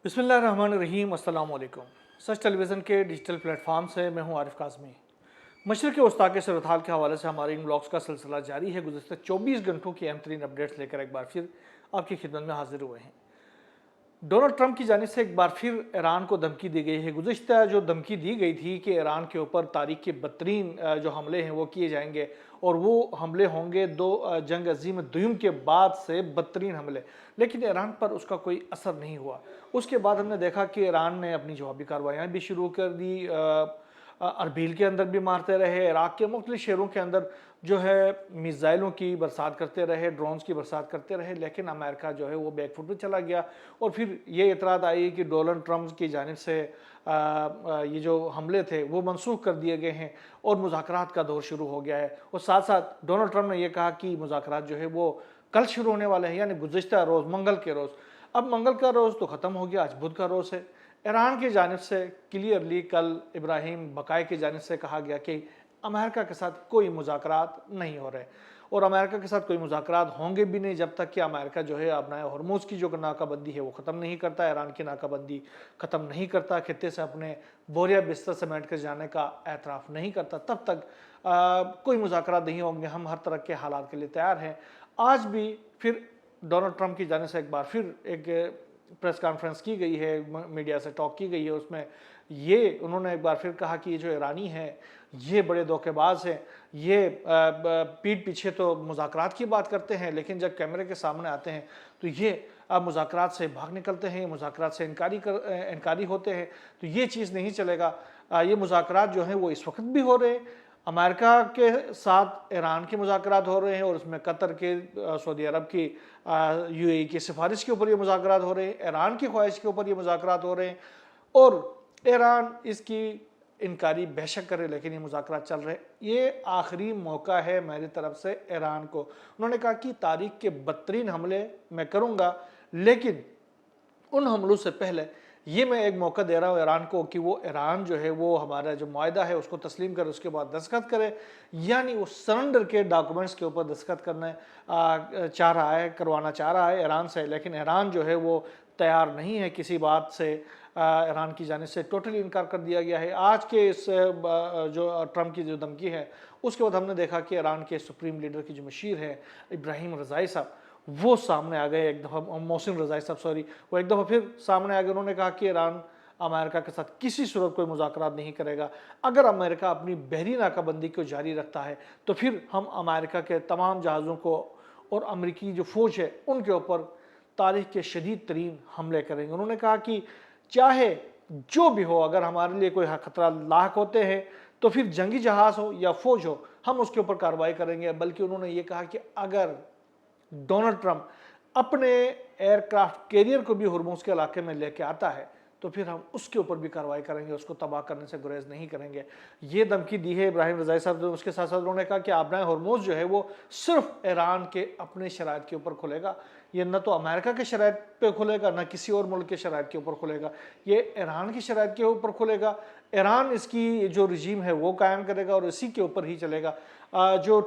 बिस्मिल्लाहिर्रहमानिर्रहीम अस्सलाम वालेकुम। सच टेलीविज़न के डिजिटल प्लेटफॉर्म से मैं हूं आरिफ काज़मी। मशरिक़ वस्ता के सूरत-हाल के हवाले से हमारे इन ब्लॉग्स का सिलसिला जारी है। गुज़श्ता 24 घंटों की अहम तरीन अपडेट्स लेकर एक बार फिर आपकी खिदमत में हाजिर हुए हैं। डोनाल्ड ट्रंप की जानिब से एक बार फिर ईरान को धमकी दी गई है। गुज़श्ता जो धमकी दी गई थी कि ईरान के ऊपर तारीख के बदतरीन जो हमले हैं वो किए जाएंगे और वो हमले होंगे जंग अज़ीम दुयम के बाद से बदतरीन हमले, लेकिन ईरान पर उसका कोई असर नहीं हुआ। उसके बाद हमने देखा कि ईरान ने अपनी जवाबी कार्रवाइयाँ भी शुरू कर दी। अरबील के अंदर भी मारते रहे, इराक़ के मुख्तलिफ शहरों के अंदर जो है मिसाइलों की बरसात करते रहे, ड्रोन्स की बरसात करते रहे, लेकिन अमेरिका जो है वो बैकफुट पर चला गया। और फिर ये इतरात आई कि डोनाल्ड ट्रंप की जानिब से ये जो हमले थे वो मनसूख कर दिए गए हैं और मुज़ाकरात का दौर शुरू हो गया है। और साथ साथ डोनाल्ड ट्रंप ने यह कहा कि मुज़ाकरात जो है वो कल शुरू होने वाले हैं, यानी गुज़श्ता रोज़ मंगल के रोज़। अब मंगल का रोज़ तो ख़त्म हो गया, आज बुध का रोज़ है। ईरान की जानिब से क्लियरली कल इब्राहिम बकाई की जानिब से कहा गया कि अमेरिका के साथ कोई मुज़ाकरात नहीं हो रहे और अमेरिका के साथ कोई मुज़ाकरात होंगे भी नहीं जब तक कि अमेरिका जो है अपना हॉर्मोज़ की जो नाकाबंदी है वो ख़त्म नहीं करता, ईरान की नाकाबंदी ख़त्म नहीं करता, खित्ते से अपने बोरिया बिस्तर समेट कर जाने का एतराफ़ नहीं करता, तब तक कोई मुज़ाकरात नहीं होंगे। हम हर तरह के हालात के लिए तैयार हैं। आज भी फिर डोनाल्ड ट्रंप की जानिब से एक बार फिर एक प्रेस कॉन्फ्रेंस की गई है, मीडिया से टॉक की गई है। उसमें ये उन्होंने एक बार फिर कहा कि ये जो ईरानी हैं ये बड़े धोखेबाज हैं, ये पीठ पीछे तो मुज़ाकरात की बात करते हैं लेकिन जब कैमरे के सामने आते हैं तो ये मुज़ाकरात से भाग निकलते हैं, मुज़ाकरात से इनकारी होते हैं। तो ये चीज़ नहीं चलेगा। ये मुज़ाकरात जो हैं वो इस वक्त भी हो रहे हैं। अमेरिका के साथ ईरान के मुज़ाकरात हो रहे हैं और उसमें कतर के, सऊदी अरब की, यूएई की सिफारिश के ऊपर ये मुज़ाकरात हो रहे हैं, ईरान की ख्वाहिश के ऊपर ये मुज़ाकरात हो रहे हैं और ईरान इसकी इनकारी बेशक करे लेकिन ये मुज़ाकरात चल रहे हैं। ये आखिरी मौका है मेरी तरफ से ईरान को। उन्होंने कहा कि तारीख के बदतरीन हमले मैं करूँगा, लेकिन उन हमलों से पहले ये मैं एक मौका दे रहा हूँ ईरान को कि वो ईरान जो है वो हमारा जो मुआहदा है उसको तस्लीम करे, उसके बाद दस्तखत करे, यानी वो सरेंडर के डॉक्यूमेंट्स के ऊपर दस्तखत चाह रहा है, करवाना चाह रहा है ईरान से, लेकिन ईरान जो है वो तैयार नहीं है किसी बात से। ईरान की जानिब से टोटली इनकार कर दिया गया है। आज के इस जो ट्रंप की जो धमकी है उसके बाद हमने देखा कि ईरान के सुप्रीम लीडर की जो मशीर है इब्राहिम रज़ाई साहब, वो सामने आ गए एक दफ़ा, मोहसिन रज़ाई साहब सॉरी, वो एक दफ़ा फिर सामने आ गए। उन्होंने कहा कि ईरान अमेरिका के साथ किसी सूरत कोई मुज़ाकरात नहीं करेगा। अगर अमेरिका अपनी बहरी नाकाबंदी को जारी रखता है तो फिर हम अमेरिका के तमाम जहाज़ों को और अमेरिकी जो फ़ौज है उनके ऊपर तारीख के शदीद तरीन हमले करेंगे। उन्होंने कहा कि चाहे जो भी हो, अगर हमारे लिए कोई खतरा लाक होते हैं तो फिर जंगी जहाज़ हो या फ़ौज हो, हम उसके ऊपर कार्रवाई करेंगे। बल्कि उन्होंने ये कहा कि अगर डोनाल्ड ट्रंप अपने एयरक्राफ्ट कैरियर को भी हुर्मुज़ के इलाके में लेके आता है तो फिर हम उसके ऊपर भी कार्रवाई करेंगे, उसको तबाह करने से गुरेज नहीं करेंगे। ये धमकी दी है इब्राहिम रज़ाई साहब। उसके साथ साथ उन्होंने कहा कि आबनाए हुर्मुज़ जो है वो सिर्फ ईरान के अपने शराइत के ऊपर खुलेगा, ये न तो अमेरिका के शराइत पे खुलेगा न किसी और मुल्क के शराइत के ऊपर खुलेगा, ये ईरान की शराइत के ऊपर खुलेगा। ईरान इसकी जो रजीम है वो कायम करेगा और इसी के ऊपर ही चलेगा। जो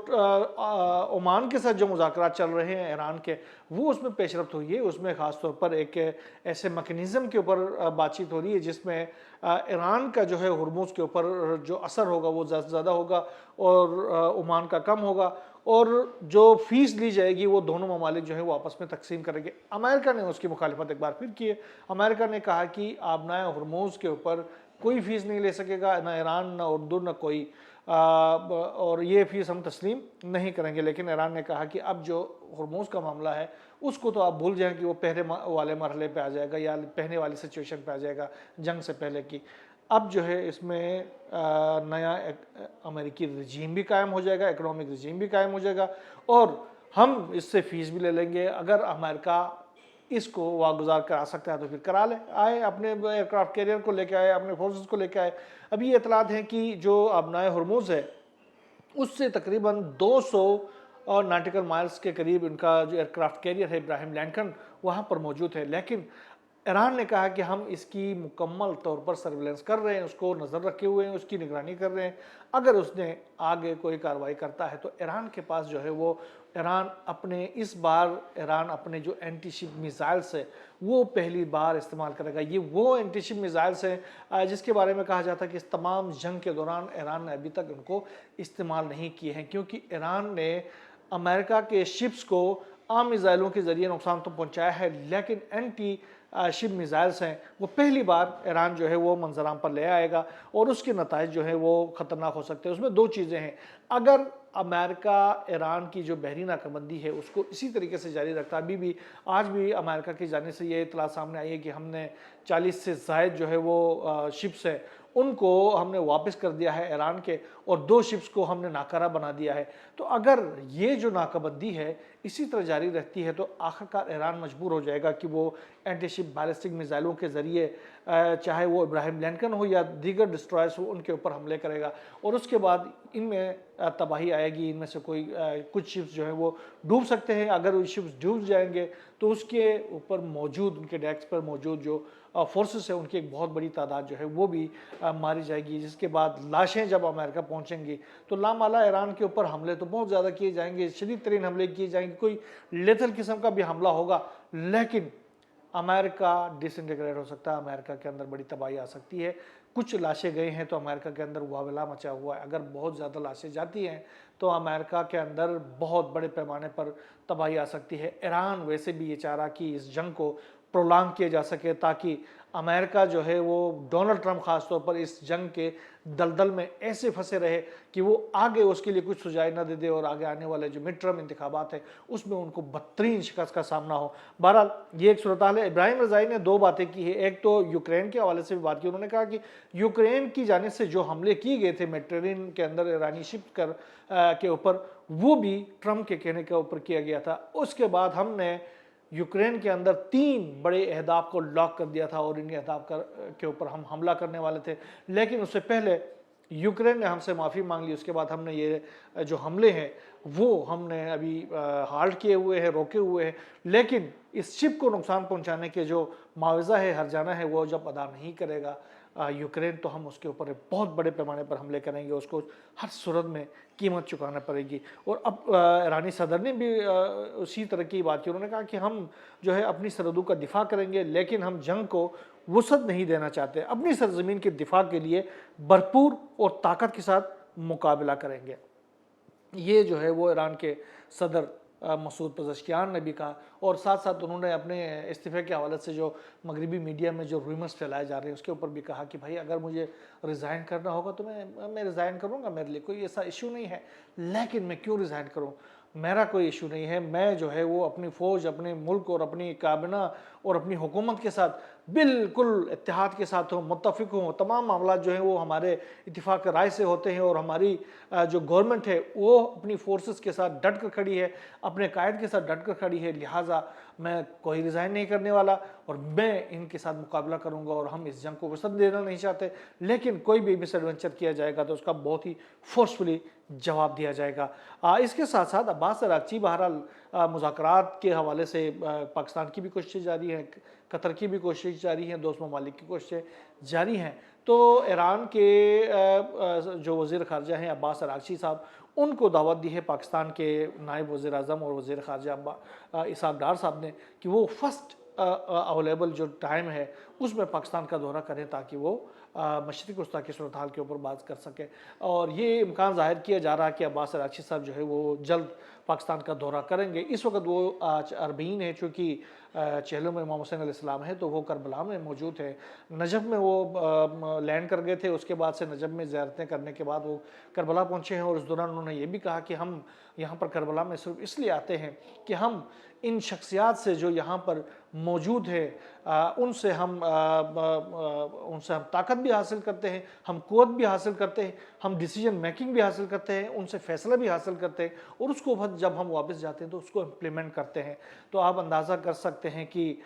ओमान के साथ जो मुज़ाकरात चल रहे हैं ईरान के, वो उसमें पेशरफ्त हुई है। उसमें ख़ास तौर पर एक ऐसे मैकेनिज़्म के ऊपर बातचीत हो रही है जिसमें ईरान का जो है हुर्मुज़ के ऊपर जो असर होगा वो ज़्यादा होगा और ओमान का कम होगा, और जो फ़ीस ली जाएगी वो दोनों ममालिक जो है वो आपस में तकसीम करेंगे। अमेरिका ने उसकी मुखालिफत एक बार फिर की है। अमेरिका ने कहा कि आबनाए हुर्मुज़ के ऊपर कोई फ़ीस नहीं ले सकेगा, ना ईरान, ना उर्दू, ना कोई, और ये फ़ीस हम तस्लीम नहीं करेंगे। लेकिन ईरान ने कहा कि अब जो हुर्मुज़ का मामला है उसको तो आप भूल जाएं कि वो पहले वाले मरहले पे आ जाएगा या पहले वाली सिचुएशन पे आ जाएगा जंग से पहले की। अब जो है इसमें नया अमेरिकी रजीम भी कायम हो जाएगा, इकोनॉमिक रजीम भी कायम हो जाएगा और हम इससे फ़ीस भी ले लेंगे। अगर अमेरिका इसको वागुजार करा सकता है तो फिर करा ले, आए अपने एयरक्राफ्ट कैरियर को लेके आए, अपने फोर्सेस को लेके आए। अभी ये इतलात हैं कि जो आबनाए हुर्मुज़ है उससे तकरीबन 200 और नॉटिकल माइल्स के करीब इनका जो एयरक्राफ्ट कैरियर है इब्राहिम लैंकन वहाँ पर मौजूद है। लेकिन ईरान ने कहा कि हम इसकी मुकम्मल तौर पर सर्विलेंस कर रहे हैं, उसको नज़र रखे हुए हैं, उसकी निगरानी कर रहे हैं। अगर उसने आगे कोई कार्रवाई करता है तो ईरान के पास जो है वो ईरान अपने जो एंटी शिप मिसाइल्स है वो पहली बार इस्तेमाल करेगा। ये वो एंटीशिप मिसाइल्स हैं जिसके बारे में कहा जाता है कि इस तमाम जंग के दौरान ईरान ने अभी तक उनको इस्तेमाल नहीं किए हैं, क्योंकि ईरान ने अमेरिका के शिप्स को आम मिसाइलों के ज़रिए नुकसान तो पहुंचाया है, लेकिन एंटी शिप मिसाइल्स हैं वो पहली बार ईरान जो है वो मंजराम पर ले आएगा और उसके नताइज जो है वो ख़तरनाक हो सकते हैं। उसमें दो चीज़ें हैं, अगर अमेरिका ईरान की जो बहरी नाकाबंदी है उसको इसी तरीके से जारी रखता है, अभी भी आज भी अमेरिका की जाने से ये इतला सामने आई है कि हमने 40 से ज़ायद जो है वो शिप्स है उनको हमने वापस कर दिया है ईरान के, और 2 शिप्स को हमने नाकारा बना दिया है। तो अगर ये जो नाकाबंदी है इसी तरह जारी रहती है तो आखिरकार ईरान मजबूर हो जाएगा कि वो एंटीशिप बैलिस्टिक मिसाइलों के ज़रिए चाहे वो इब्राहिम लिंकन हो या दीगर डिस्ट्रॉयर्स हो उनके ऊपर हमले करेगा, और उसके बाद इनमें तबाही आएगी। इनमें से कोई कुछ शिप्स जो है वो डूब सकते हैं। अगर वो शिप्स डूब जाएंगे तो उसके ऊपर मौजूद, उनके डेक्स पर मौजूद जो फोर्सेस है उनकी एक बहुत बड़ी तादाद जो है वो भी मारी जाएगी, जिसके बाद लाशें जब अमेरिका पहुंचेंगी तो लामाला ईरान के ऊपर हमले तो बहुत ज़्यादा किए जाएंगे, शदीद तरीन हमले किए जाएंगे, कोई लेथल किस्म का भी हमला होगा, लेकिन अमेरिका डिसइंटीग्रेट हो सकता है, अमेरिका के अंदर बड़ी तबाही आ सकती है। कुछ लाशें गई हैं तो अमेरिका के अंदर वावला मचा हुआ है, अगर बहुत ज़्यादा लाशें जाती हैं तो अमेरिका के अंदर बहुत बड़े पैमाने पर तबाही आ सकती है। ईरान वैसे भी ये चाह रहा कि इस जंग को प्रोलॉन्ग किया जा सके ताकि अमेरिका जो है वो डोनाल्ड ट्रंप खास तौर पर इस जंग के दलदल में ऐसे फंसे रहे कि वो आगे उसके लिए कुछ सुझाव न दे दे और आगे आने वाले जो मिड टर्म इंतखाबात है उसमें उनको बदतरीन शिकस्त का सामना हो। बहरहाल ये एक सूरत हाल है। इब्राहिम रज़ाई ने 2 बातें की है, एक तो यूक्रेन के हवाले से भी बात की। उन्होंने कहा कि यूक्रेन की जानिब से जो हमले किए गए थे मेडिटेरेनियन के अंदर ईरानी शिप के ऊपर, वो भी ट्रंप के कहने के ऊपर किया गया था। उसके बाद हमने यूक्रेन के अंदर 3 बड़े अहदाफ को लॉक कर दिया था और इन अहदाफ के ऊपर हम हमला करने वाले थे, लेकिन उससे पहले यूक्रेन ने हमसे माफ़ी मांग ली। उसके बाद हमने ये जो हमले हैं वो हमने अभी हाल्ट किए हुए हैं, रोके हुए हैं, लेकिन इस शिप को नुकसान पहुंचाने के जो मुआवजा है, हर्जाना है, वो जब अदा नहीं करेगा यूक्रेन तो हम उसके ऊपर बहुत बड़े पैमाने पर हमले करेंगे, उसको हर सूरत में कीमत चुकाना पड़ेगी। और अब ईरानी सदर ने भी उसी तरह की बात की। उन्होंने कहा कि हम जो है अपनी सरहदों का दिफा करेंगे, लेकिन हम जंग को वसअत नहीं देना चाहते, अपनी सरजमीन के दिफा के लिए भरपूर और ताकत के साथ मुकाबला करेंगे। ये जो है वो ईरान के सदर मसूद पज़ेश्कियान ने भी कहा, और साथ साथ उन्होंने अपने इस्तीफ़े के हवाले से जो मगरबी मीडिया में जो रूमर्स फैलाए जा रहे हैं उसके ऊपर भी कहा कि भाई अगर मुझे रिज़ाइन करना होगा तो मैं रिज़ाइन करूँगा, मेरे लिए कोई ऐसा इशू नहीं है, लेकिन मैं क्यों रिज़ाइन करूँ, मेरा कोई इशू नहीं है। मैं जो है वो अपनी फ़ौज, अपने मुल्क और अपनी काबिना और अपनी हुकूमत के साथ बिल्कुल इत्तेहाद के साथ हूँ, मुत्तफ़िक हूँ। तमाम मामला जो हैं वो हमारे इत्तिफाक राय से होते हैं और हमारी जो गवर्नमेंट है वो अपनी फोर्सेस के साथ डट कर खड़ी है, अपने कायद के साथ डट कर खड़ी है, लिहाजा मैं कोई रिज़ाइन नहीं करने वाला और मैं इनके साथ मुकाबला करूंगा और हम इस जंग को वसअत देना नहीं चाहते, लेकिन कोई भी मिस एडवेंचर किया जाएगा तो उसका बहुत ही फोर्सफुली जवाब दिया जाएगा। इसके साथ साथ अब्बास अरागची बहरहाल मुज़ाकरात के हवाले से पाकिस्तान की भी कोशिशें जारी हैं, कतर की भी कोशिश जारी हैं, दोस्त ममालिक की कोशिशें जारी हैं। तो ईरान के जो वज़ीर ख़ारजा हैं अब्बास अरागची साहब, उनको दावत दी है पाकिस्तान के नायब वज़ीर आज़म और वज़ीर ख़ारजा इसहाक़ डार साहब ने कि वो फर्स्ट अवेलेबल जो टाइम है उसमें पाकिस्तान का दौरा करें ताकि वो मशरिक़ वस्ता की सूरत हाल के ऊपर बात कर सके। और ये इम्कान ज़ाहिर किया जा रहा है कि अब्बास अरागची साहब जो है वो जल्द पाकिस्तान का दौरा करेंगे। इस वक्त वो अरबीन है, चूँकि चहलों में इमाम हुसैन अलैहिस्सलाम है तो वो करबला में मौजूद है। नजफ़ में वो लैंड कर गए थे, उसके बाद से नजफ़ में ज़ियारतें करने के बाद वो करबला पहुँचे हैं और उस दौरान उन्होंने ये भी कहा कि हम यहाँ पर करबला में सिर्फ इसलिए आते हैं कि हम इन शख्सियात से जो यहाँ पर मौजूद है उनसे हम ताकत भी हासिल करते हैं, हम क़ुव्वत भी हासिल करते हैं, हम डिसीजन मेकिंग भी हासिल करते हैं, उनसे फ़ैसला भी हासिल करते हैं और उसको बाद जब हम वापस जाते हैं तो उसको इम्प्लीमेंट करते हैं। तो आप अंदाज़ा कर सकते हैं कि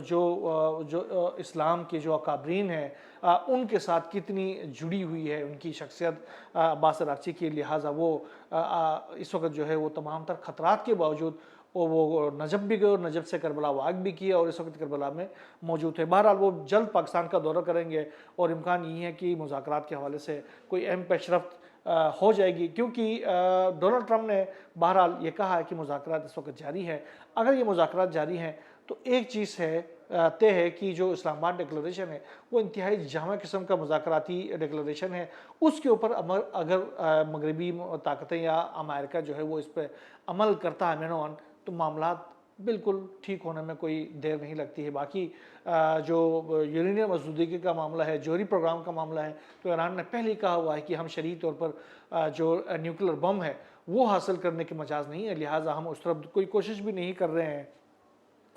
जो इस्लाम के जो अकाबरीन हैं उनके साथ कितनी जुड़ी हुई है उनकी शख्सियत अब्बास अरागची की, लिहाजा वो इस वक्त जो है वो तमाम तर ख़तरात के बावजूद वो नजफ़ भी गए और नजफ़ से करबला वाक़ भी किया और इस वक्त करबला में मौजूद है। बहरहाल वो जल्द पाकिस्तान का दौरा करेंगे और इम्कान यही है कि मुज़ाकरात के हवाले से कोई अहम पेशरफ्त हो जाएगी, क्योंकि डोनाल्ड ट्रंप ने बहरहाल ये कहा है कि मुज़ाकरात इस वक्त जारी है। अगर ये मुज़ाकरात जारी हैं तो एक चीज़ है तय है कि जो इस्लामाबाद डिक्लेरेशन है वो इंतहाई जामा किस्म का मुज़ाकराती डिक्लेरेशन है। उसके ऊपर अगर मगरबी ताकतें या अमेरिका जो है वो इस पर अमल करता है मेनोन, तो मामलात बिल्कुल ठीक होने में कोई देर नहीं लगती है। बाकी जो यूरेनियम मसूदगी का मामला है, जोहरी प्रोग्राम का मामला है, तो ईरान ने पहले ही कहा हुआ है कि हम शरई तौर पर जो न्यूक्लियर बम है वो हासिल करने की मजाज नहीं है, लिहाजा हम उस तरफ कोई कोशिश भी नहीं कर रहे हैं।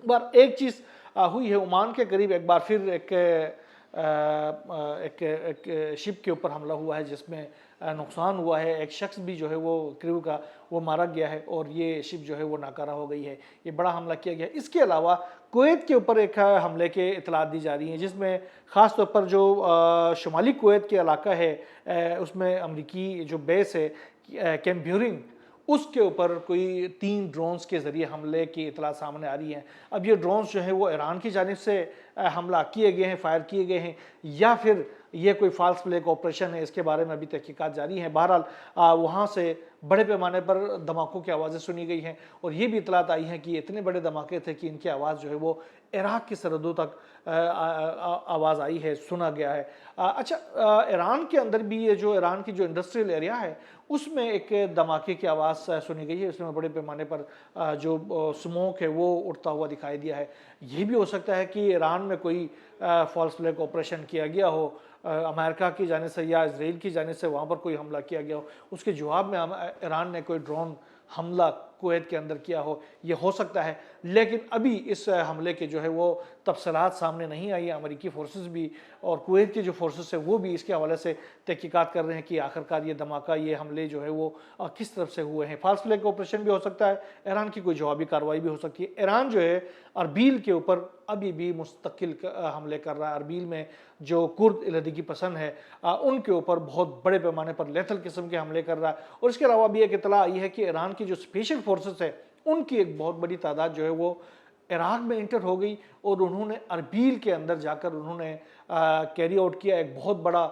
पर एक चीज़ हुई है, ओमान के करीब एक बार फिर एक शिप के ऊपर हमला हुआ है जिसमें नुकसान हुआ है। एक शख्स भी जो है वो क्रू का वो मारा गया है और ये शिप जो है वो नाकारा हो गई है। ये बड़ा हमला किया गया है। इसके अलावा कुवैत के ऊपर एक हमले के इतलात दी जा रही हैं, जिसमें ख़ास तौर पर जो शुमाली कुवैत के इलाका है उसमें अमरीकी जो बेस है कैंप ब्यूरिंग, उसके ऊपर कोई 3 ड्रोन्स के ज़रिए हमले की इतला सामने आ रही है। अब ये ड्रोन्स जो है वो ईरान की जानिब से हमला किए गए हैं, फायर किए गए हैं, या फिर ये कोई फाल्स फ्लैग ऑपरेशन है, इसके बारे में अभी तहकीकात जारी है। बहरहाल वहाँ से बड़े पैमाने पर धमाकों की आवाज़ें सुनी गई हैं और ये भी इतलात आई हैं कि इतने बड़े धमाके थे कि इनकी आवाज़ जो है वो इराक की सरहदों तक आवाज़ आई है, सुना गया है। अच्छा, ईरान के अंदर भी ये जो ईरान की जो इंडस्ट्रियल एरिया है उसमें एक धमाके की आवाज़ सुनी गई है। उसमें बड़े पैमाने पर जो स्मोक है वो उठता हुआ दिखाई दिया है। ये भी हो सकता है कि ईरान में कोई फॉल्स फ्लैग ऑपरेशन किया गया हो, अमेरिका की जानिब से या इजराइल की जानिब से वहाँ पर कोई हमला किया गया हो, उसके जवाब में ईरान ने कोई ड्रोन हमला कुवैत के अंदर किया हो, ये हो सकता है। लेकिन अभी इस हमले के जो है वो तफसीलात सामने नहीं आई है। अमेरिकी फोर्सेस भी और कुवैत की जो फोर्सेस है वो भी इसके हवाले से तहकीकात कर रहे हैं कि आखिरकार ये धमाका, ये हमले जो है वो किस तरफ से हुए हैं। फाल्स फ्लैग ऑपरेशन भी हो सकता है, ईरान की कोई जवाबी कार्रवाई भी हो सकती है। ईरान जो है अरबील के ऊपर अभी भी मुस्तकिल हमले कर रहा है। अरबील में जो कुर्द इलादगी पसंद है उनके ऊपर बहुत बड़े पैमाने पर लेथल किस्म के हमले कर रहा है। और इसके अलावा भी एक इतला आई है कि ईरान की जो स्पेशल फोर्सेस है उनकी एक बहुत बड़ी तादाद जो है वो इराक में इंटर हो गई और उन्होंने अरबील के अंदर जाकर उन्होंने कैरी आउट किया एक बहुत बड़ा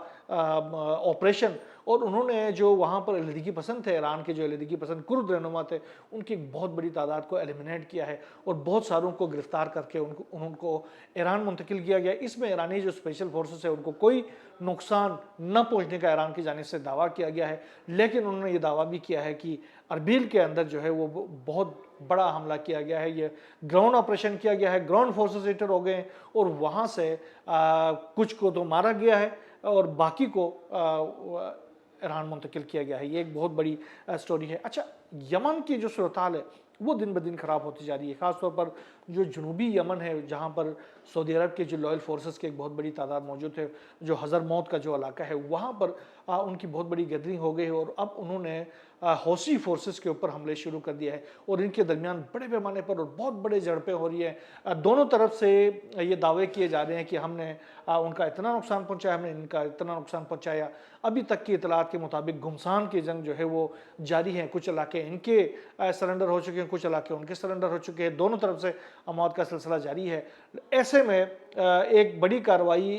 ऑपरेशन। और उन्होंने जो वहाँ पर इलादगी पसंद थे, ईरान के जो इलादगी पसंद कुर्द रहनुमा थे, उनकी एक बहुत बड़ी तादाद को एलिमिनेट किया है और बहुत सारों को गिरफ्तार करके उनको ईरान मुंतकिल किया गया। इसमें ईरानी जो स्पेशल फोर्सेस है उनको कोई नुकसान न पहुँचने का ईरान की जानिब से दावा किया गया है, लेकिन उन्होंने ये दावा भी किया है कि अरबील के अंदर जो है वो बहुत बड़ा हमला किया गया है। ये ग्राउंड ऑपरेशन किया गया है, ग्राउंड फोर्सेस इंटर हो गए हैं और वहाँ से कुछ को तो मारा गया है और बाकी को ईरान मुंतकिल किया गया है। ये एक बहुत बड़ी स्टोरी है। अच्छा, यमन की जो सूरत हाल है वो दिन ब दिन ख़राब होती जा रही है। ख़ासतौर पर जो जनूबी यमन है, जहाँ पर सऊदी अरब के जो लॉयल फोर्सेस की एक बहुत बड़ी तादाद मौजूद है, जो हज़रमौत का जो इलाका है वहाँ पर उनकी बहुत बड़ी गैदरिंग हो गई है और अब उन्होंने हौसी फोर्सेस के ऊपर हमले शुरू कर दिया है और इनके दरमियान बड़े पैमाने पर और बहुत बड़े झड़पें हो रही है। दोनों तरफ से ये दावे किए जा रहे हैं कि हमने उनका इतना नुकसान पहुँचाया, हमने इनका इतना नुकसान पहुँचाया। अभी तक की इतलात के मुताबिक घुमसान की जंग जो है वो जारी है। कुछ इलाके इनके सरेंडर हो चुके हैं, कुछ इलाके उनके सरेंडर हो चुके हैं। दोनों तरफ से मौत का सिलसिला जारी है। ऐसे में एक बड़ी कार्रवाई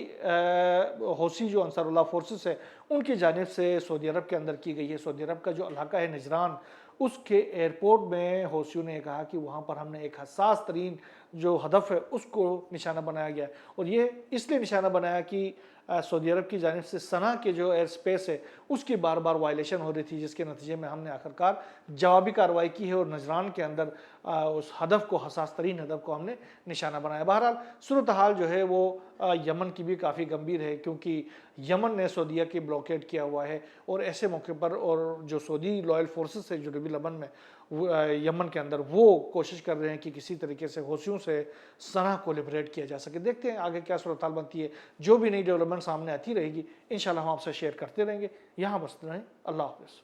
हौसी जो अंसारुल्लाह फोर्सेस है उनकी जानिब से सऊदी अरब के अंदर की गई है। सऊदी अरब का जो इलाका है नजरान, उसके एयरपोर्ट में हौसियों ने कहा कि वहाँ पर हमने एक हसास तरीन जो हदफ है उसको निशाना बनाया गया और ये इसलिए निशाना बनाया कि सऊदी अरब की जानिब से सना के जो एयर स्पेस है उसकी बार बार वायलेशन हो रही थी, जिसके नतीजे में हमने आखिरकार जवाबी कार्रवाई की है और नजरान के अंदर उस हदफ को, हसास तरीन हदफ को हमने निशाना बनाया। बहरहाल सूरत हाल जो है वो यमन की भी काफ़ी गंभीर है क्योंकि यमन ने सऊदीया की ब्लॉकेड किया हुआ है और ऐसे मौके पर और जो सऊदी लॉयल फोर्सेस है जनूबी लबन में यमन के अंदर, वो कोशिश कर रहे हैं कि किसी तरीके से हौसियों से सना को लिबरेट किया जा सके। देखते हैं आगे क्या सूरत हाल बनती है। जो भी नई डेवलपमेंट सामने आती रहेगी इंशाल्लाह हम आपसे शेयर करते रहेंगे। यहाँ बस रहें। अल्लाह हाफ़िज़।